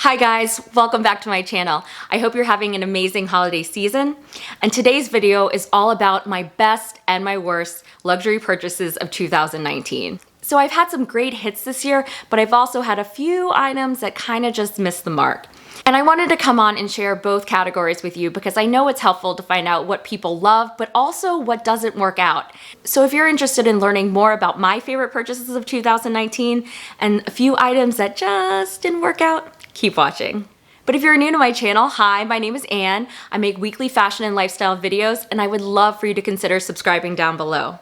Hi guys, welcome back to my channel. I hope you're having an amazing holiday season. And today's video is all about my best and my worst luxury purchases of 2019. So I've had some great hits this year, but I've also had a few items that kind of just missed the mark. And I wanted to come on and share both categories with you because I know it's helpful to find out what people love, but also what doesn't work out. So if you're interested in learning more about my favorite purchases of 2019 and a few items that just didn't work out, keep watching. But if you're new to my channel, hi, my name is Anne. I make weekly fashion and lifestyle videos, and I would love for you to consider subscribing down below.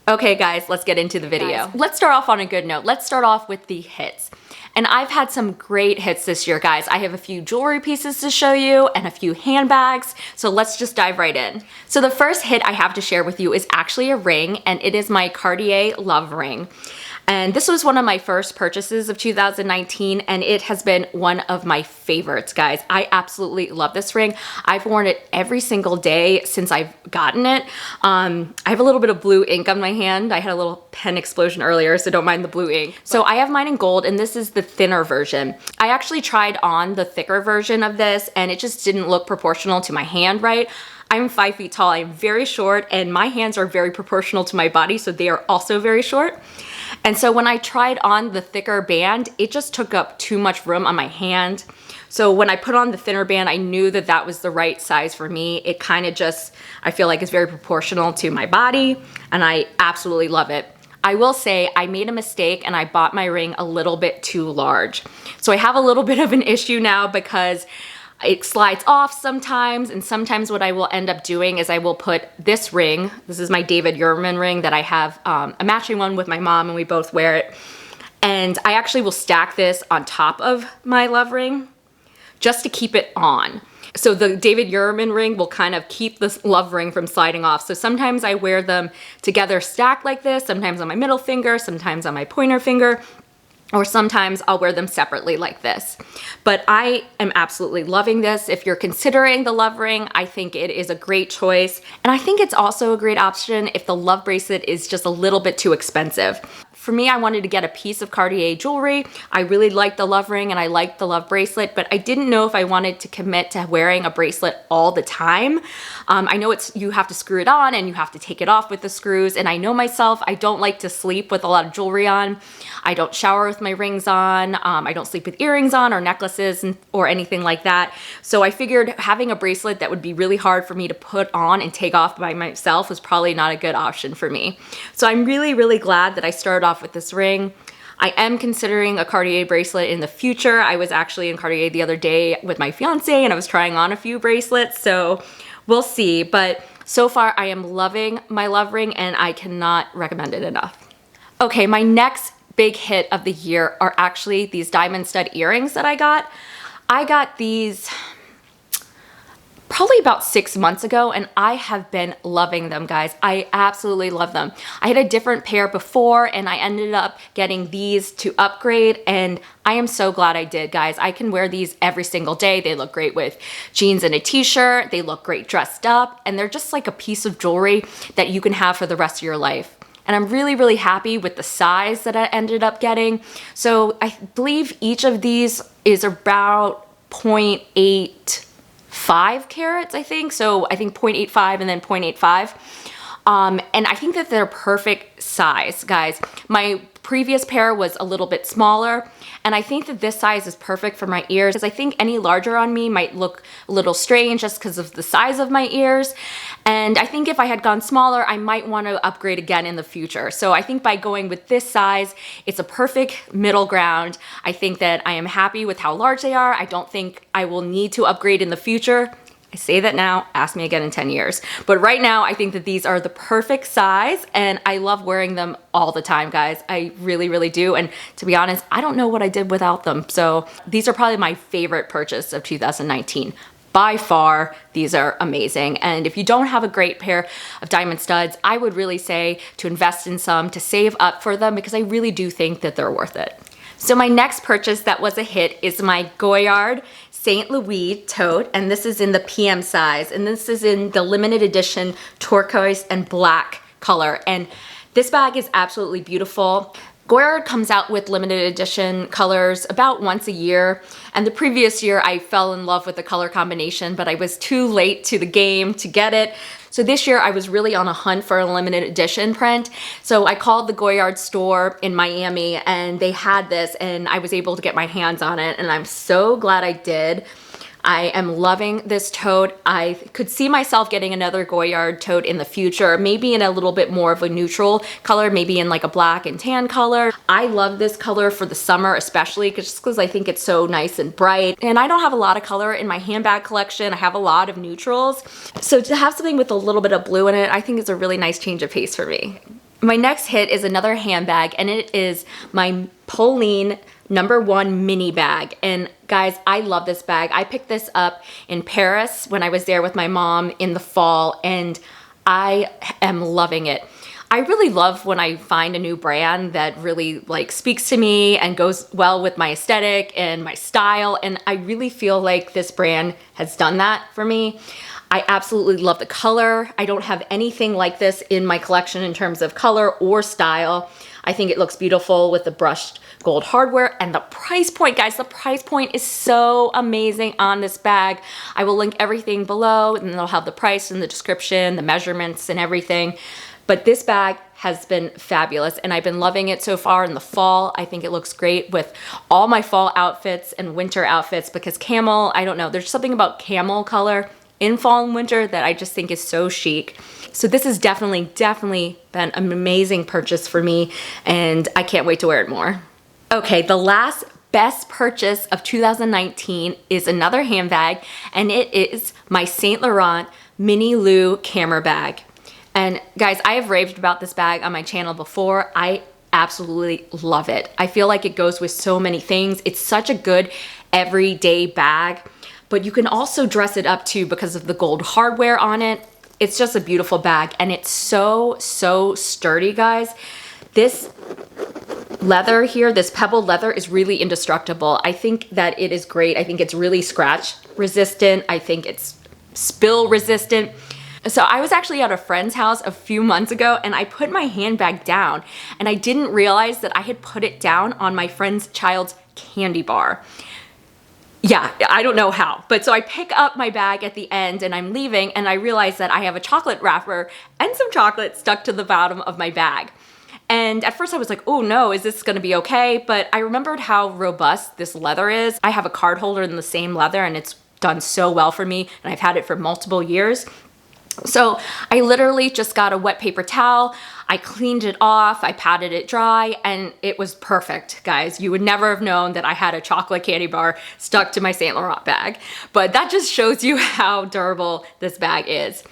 Okay guys, let's get into the video. Let's start off on a good note. Let's start off with the hits. And I've had some great hits this year, guys. I have a few jewelry pieces to show you and a few handbags, so let's just dive right in. So the first hit I have to share with you is actually a ring, and it is my Cartier Love Ring. And this was one of my first purchases of 2019, and it has been one of my favorites, guys. I absolutely love this ring. I've worn it every single day since I've gotten it. I have a little bit of blue ink on my hand. I had a little pen explosion earlier, so don't mind the blue ink. So I have mine in gold, and this is the thinner version. I actually tried on the thicker version of this, and it just didn't look proportional to my hand right. I'm 5 feet tall, I'm very short, and my hands are very proportional to my body, so they are also very short. And so when I tried on the thicker band, it just took up too much room on my hand. So when I put on the thinner band, I knew that that was the right size for me. It kind of just, I feel like it's very proportional to my body, and I absolutely love it. I will say I made a mistake and I bought my ring a little bit too large. So I have a little bit of an issue now because it slides off sometimes, and sometimes what I will end up doing is I will put this ring, this is my David Yurman ring that I have a matching one with my mom, and we both wear it, and I actually will stack this on top of my love ring just to keep it on. So the David Yurman ring will kind of keep this love ring from sliding off. So sometimes I wear them together stacked like this, sometimes on my middle finger, sometimes on my pointer finger, or sometimes I'll wear them separately like this. But I am absolutely loving this. If you're considering the love ring, I think it is a great choice. And I think it's also a great option if the love bracelet is just a little bit too expensive. For me, I wanted to get a piece of Cartier jewelry. I really liked the love ring and I liked the love bracelet, but I didn't know if I wanted to commit to wearing a bracelet all the time. I know you have to screw it on and you have to take it off with the screws, and I know myself, I don't like to sleep with a lot of jewelry on. I don't shower with my rings on. I don't sleep with earrings on or necklaces or anything like that. So I figured having a bracelet that would be really hard for me to put on and take off by myself was probably not a good option for me. So I'm really, really glad that I started off with this ring. I am considering a Cartier bracelet in the future. I was actually in Cartier the other day with my fiance and I was trying on a few bracelets, so we'll see. But so far I am loving my love ring and I cannot recommend it enough. Okay, my next big hit of the year are actually these diamond stud earrings that I got. I got these probably about 6 months ago, and I have been loving them, guys. I absolutely love them. I had a different pair before, and I ended up getting these to upgrade, and I am so glad I did, guys. I can wear these every single day. They look great with jeans and a t-shirt. They look great dressed up, and they're just like a piece of jewelry that you can have for the rest of your life. And I'm really, really happy with the size that I ended up getting. So I believe each of these is about 0.85 carats, I think. So I think 0.85 and then 0.85. And I think that they're perfect size, guys. My previous pair was a little bit smaller, and I think that this size is perfect for my ears, because I think any larger on me might look a little strange just because of the size of my ears. And I think if I had gone smaller, I might want to upgrade again in the future. So I think by going with this size, it's a perfect middle ground. I think that I am happy with how large they are. I don't think I will need to upgrade in the future. I say that now, ask me again in 10 years. But right now, I think that these are the perfect size, and I love wearing them all the time, guys. I really, really do. And to be honest, I don't know what I did without them. So these are probably my favorite purchase of 2019. By far, these are amazing. And if you don't have a great pair of diamond studs, I would really say to invest in some, to save up for them, because I really do think that they're worth it. So my next purchase that was a hit is my Goyard St. Tote, and this is in the PM size, and this is in the limited edition turquoise and black color. And this bag is absolutely beautiful. Goyard comes out with limited edition colors about once a year, and the previous year I fell in love with the color combination, but I was too late to the game to get it. So this year I was really on a hunt for a limited edition print. So I called the Goyard store in Miami and they had this and I was able to get my hands on it, and I'm so glad I did. I am loving this tote. I could see myself getting another Gouyard tote in the future, maybe in a little bit more of a neutral color, maybe in like a black and tan color. I love this color for the summer, especially just because I think it's so nice and bright. And I don't have a lot of color in my handbag collection. I have a lot of neutrals. So to have something with a little bit of blue in it, I think is a really nice change of pace for me. My next hit is another handbag, and it is my Polene Number One Mini bag. And guys, I love this bag. I picked this up in Paris when I was there with my mom in the fall, and I am loving it. I really love when I find a new brand that really like speaks to me and goes well with my aesthetic and my style, and I really feel like this brand has done that for me. I absolutely love the color. I don't have anything like this in my collection in terms of color or style. I think it looks beautiful with the brushed gold hardware, and the price point, guys, the price point is so amazing on this bag. I will link everything below, and they'll have the price and the description, the measurements and everything. But this bag has been fabulous, and I've been loving it so far in the fall. I think it looks great with all my fall outfits and winter outfits, because camel, I don't know, there's something about camel color in fall and winter that I just think is so chic. So this has definitely been an amazing purchase for me, and I can't wait to wear it more. Okay, the last best purchase of 2019 is another handbag, and it is my Saint Laurent Mini Lou camera bag. And guys, I have raved about this bag on my channel before. I absolutely love it. I feel like it goes with so many things. It's such a good everyday bag, but you can also dress it up too because of the gold hardware on it. It's just a beautiful bag, and it's so sturdy, guys. This leather here, this pebbled leather, is really indestructible. I think that it is great. I think it's really scratch resistant. I think it's spill resistant. So I was actually at a friend's house a few months ago, and I put my handbag down, and I didn't realize that I had put it down on my friend's child's candy bar. Yeah, I don't know how, but so I pick up my bag at the end and I'm leaving, and I realize that I have a chocolate wrapper and some chocolate stuck to the bottom of my bag. And at first I was like, oh no, is this gonna be okay? But I remembered how robust this leather is. I have a card holder in the same leather, and it's done so well for me, and I've had it for multiple years. So I literally just got a wet paper towel, I cleaned it off, I patted it dry, and it was perfect, guys. You would never have known that I had a chocolate candy bar stuck to my Saint Laurent bag, but that just shows you how durable this bag is.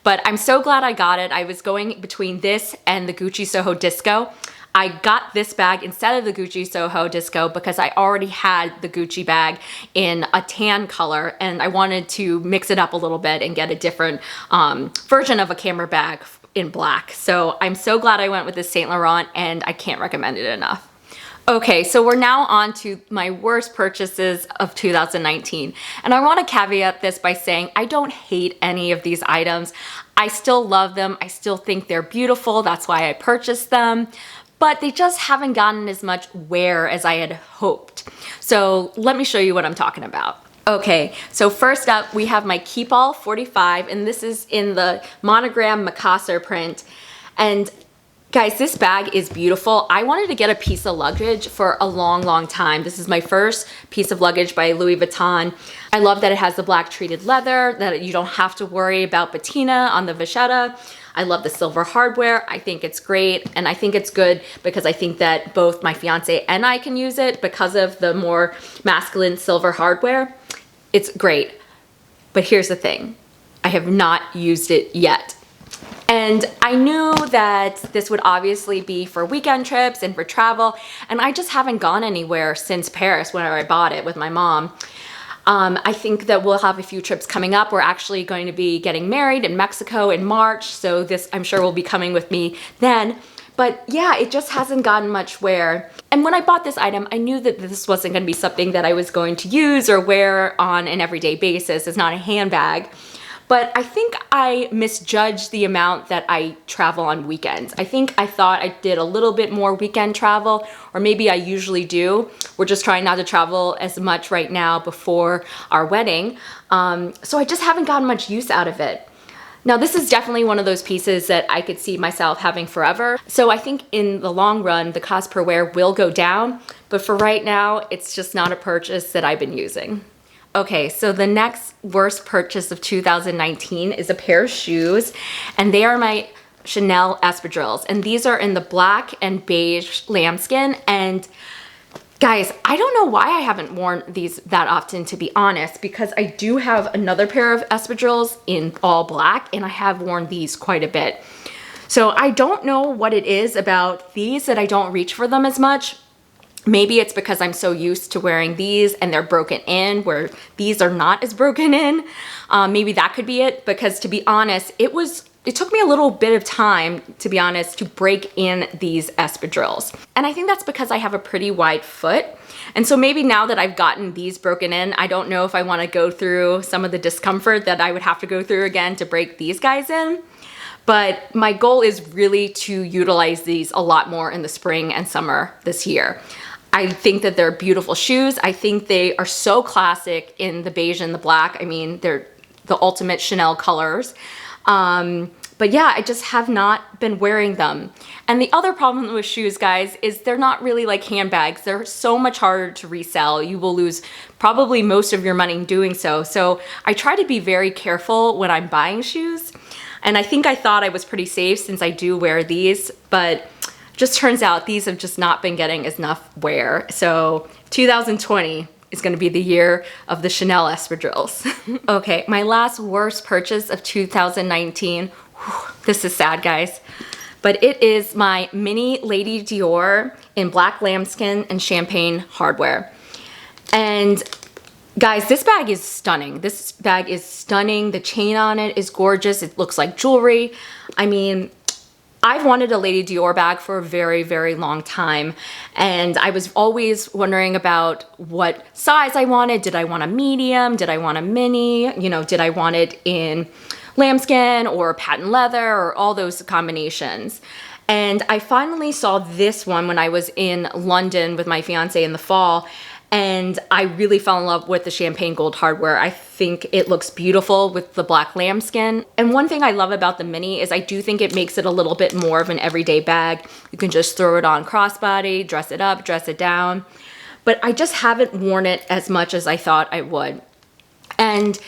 But I'm so glad I got it. I was going between this and the Gucci Soho Disco. I got this bag instead of the Gucci Soho Disco because I already had the Gucci bag in a tan color, and I wanted to mix it up a little bit and get a different version of a camera bag in black. So I'm so glad I went with this Saint Laurent, and I can't recommend it enough. Okay, so we're now on to my worst purchases of 2019. And I want to caveat this by saying I don't hate any of these items. I still love them. I still think they're beautiful. That's why I purchased them. But they just haven't gotten as much wear as I had hoped. So let me show you what I'm talking about. Okay, so first up we have my Keepall 45, and this is in the monogram macassar print. And guys, this bag is beautiful. I wanted to get a piece of luggage for a long time. This is my first piece of luggage by Louis Vuitton. I love that it has the black treated leather, that you don't have to worry about patina on the vachetta. I love the silver hardware. I think it's great, and I think it's good because I think that both my fiance and I can use it because of the more masculine silver hardware. It's great, but here's the thing. I have not used it yet. And I knew that this would obviously be for weekend trips and for travel, and I just haven't gone anywhere since Paris when I bought it with my mom. I think that we'll have a few trips coming up. We're actually going to be getting married in Mexico in March, so this I'm sure will be coming with me then. But yeah, it just hasn't gotten much wear. And when I bought this item, I knew that this wasn't going to be something that I was going to use or wear on an everyday basis. It's not a handbag. but I think I misjudged the amount that I travel on weekends. I think I thought I did a little bit more weekend travel, or maybe I usually do. We're just trying not to travel as much right now before our wedding. So I just haven't gotten much use out of it. Now, this is definitely one of those pieces that I could see myself having forever. So I think in the long run, the cost per wear will go down, but for right now, it's just not a purchase that I've been using. Okay, so the next worst purchase of 2019 is a pair of shoes, and they are my Chanel espadrilles, and these are in the black and beige lambskin. And guys, I don't know why I haven't worn these that often, to be honest, because I do have another pair of espadrilles in all black, and I have worn these quite a bit. So I don't know what it is about these that I don't reach for them as much. Maybe it's because I'm so used to wearing these and they're broken in, where these are not as broken in. Maybe that could be it, because to be honest, it took me a little bit of time, to be honest, to break in these espadrilles. And I think that's because I have a pretty wide foot. And so maybe now that I've gotten these broken in, I don't know if I want to go through some of the discomfort that I would have to go through again to break these guys in. But my goal is really to utilize these a lot more in the spring and summer this year. I think that they're beautiful shoes. I think they are so classic in the beige and the black. I mean, they're the ultimate Chanel colors. But yeah, I just have not been wearing them. And the other problem with shoes, guys, is they're not really like handbags. They're so much harder to resell. You will lose probably most of your money doing so. So I try to be very careful when I'm buying shoes. And I think I thought I was pretty safe since I do wear these, but just turns out these have just not been getting enough wear. So 2020 is gonna be the year of the Chanel espadrilles. Okay, my last worst purchase of 2019. This is sad, guys. But it is my mini Lady Dior in black lambskin and champagne hardware. And guys, this bag is stunning. This bag is stunning. The chain on it is gorgeous. It looks like jewelry. I mean, I've wanted a Lady Dior bag for a very, very long time. And I was always wondering about what size I wanted. Did I want a medium? Did I want a mini? You know, did I want it in lambskin or patent leather or all those combinations? And I finally saw this one when I was in London with my fiance in the fall. And I really fell in love with the champagne gold hardware. I think it looks beautiful with the black lambskin. And one thing I love about the mini is I do think it makes it a little bit more of an everyday bag. You can just throw it on crossbody, dress it up, dress it down. But I just haven't worn it as much as I thought I would. And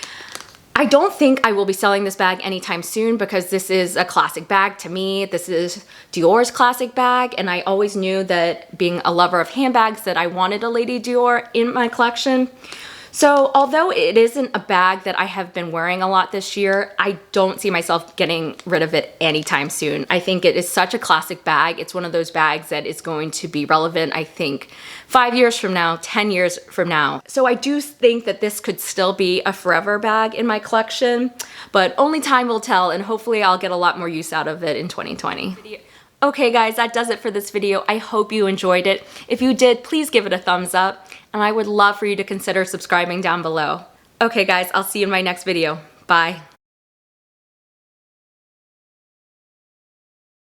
I don't think I will be selling this bag anytime soon, because this is a classic bag to me. This is Dior's classic bag, and I always knew that, being a lover of handbags, that I wanted a Lady Dior in my collection. So although it isn't a bag that I have been wearing a lot this year, I don't see myself getting rid of it anytime soon. I think it is such a classic bag. It's one of those bags that is going to be relevant, I think, 5 years from now, 10 years from now. So I do think that this could still be a forever bag in my collection, but only time will tell, and hopefully I'll get a lot more use out of it in 2020. Okay guys, that does it for this video. I hope you enjoyed it. If you did, please give it a thumbs up, and I would love for you to consider subscribing down below. Okay guys, I'll see you in my next video. Bye.